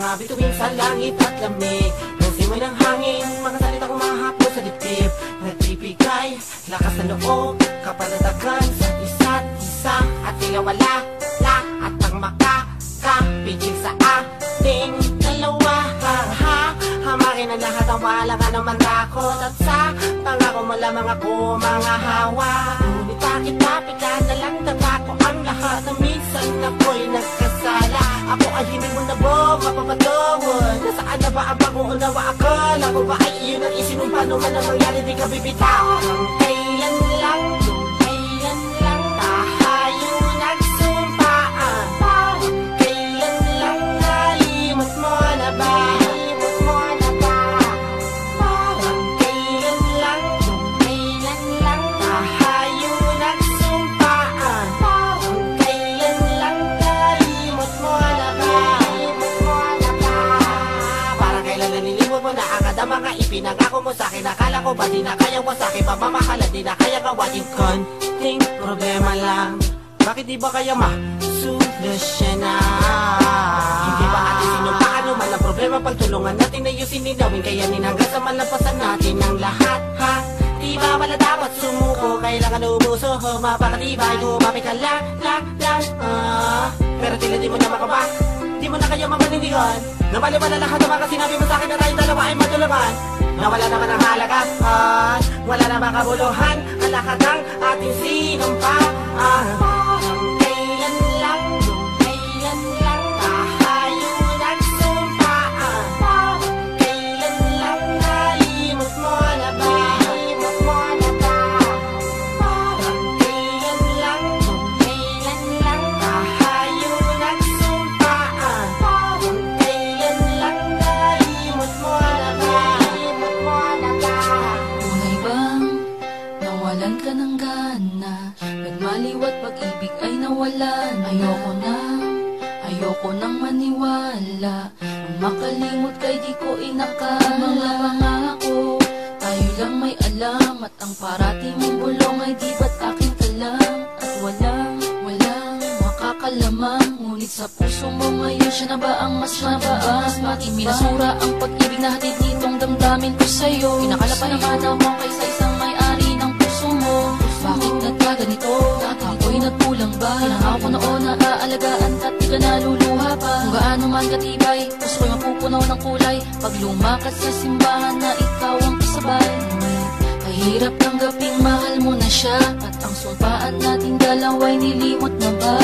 mga bituin sa langit at lamig. Nang simoy ng hangin, mga salita humahapon sa dibdib. Nagbibigay lakas ng loob, kapanatagan sa isa't isa. At tila wala at ang makakapigil sa ating dalawa. Hamakin ang lahat ang wala ka naman takot. At sa pangako mo lamang ako mga hawa. Ngunit bakit napitan na lang tangako ang lahat na minsan ako'y nagkasala. Ako ay hindi mo na mapapatawad. Nasaan na ba ang pag-uunawa? Akala ko ba ay iyon ang isinumpa? Nung man ang mangyari di ka bibitaw. Kailan lang tayo nagsumpaan. Kailan lang nalimot mo na ba? Mga ipinangako mo sa'kin, akala ko ba di na kayang wasakin? Pamamahala di na kayang gawain. Konting problema lang, bakit di ba kaya ma-solusyonan? Hindi ba atin sinumpaan man ang problema? Pagtulungan natin na yung sininawin, kaya ninanggas sa malampasan natin ang lahat, ha? Di ba wala dapat sumuko? Kailangan umuso, mapakatibay, gumapit ka lang, pero tila di mo na makaba. Di mo na kaya mamanindigan. Nabaliwala lahat ng mga sinabi mo sa'kin na tayong dalawa ay matulungan. Nawala naman ang halagahan, wala na bang kabuluhan ang lahat ng ating sinumpaan. Kailan lang tayo nagsumpaan. Kailan lang nalimot mo na ba? Kailan lang tayo nagsumpaan. Kailan lang nalimot mo na ba? Tunay bang nawalan ka ng gana? Nagmaliwat pag-ibig ay nawalan. Ayoko nang maniwala. Nang makalimot kay di ko inakala. Mga pangako, tayo lang may alam. At ang parating mong bulong ay di ba't akin ka lang? At walang makakalamang. Ngunit sa puso mo ngayon siya na ba ang mas mababas? Minasura ang pag-ibig na hatid nitong damdamin ko sa'yo. Pinakala pa naman ako kaysa isang may-ari ng puso mo. Bakit nagkaganito? Ako'y nagkulang ba? Pinangako ko noon na aalagaan ka't di ka naluluha pa. Kung gaano man katibay, puso ko'y mapupunaw ng kulay. Pag lumakad sa simbahan na ikaw ang kasabay. Ay hirap tanggaping mahal mo na siya. At ang sumpaan nating dalawa'y nilimot na ba?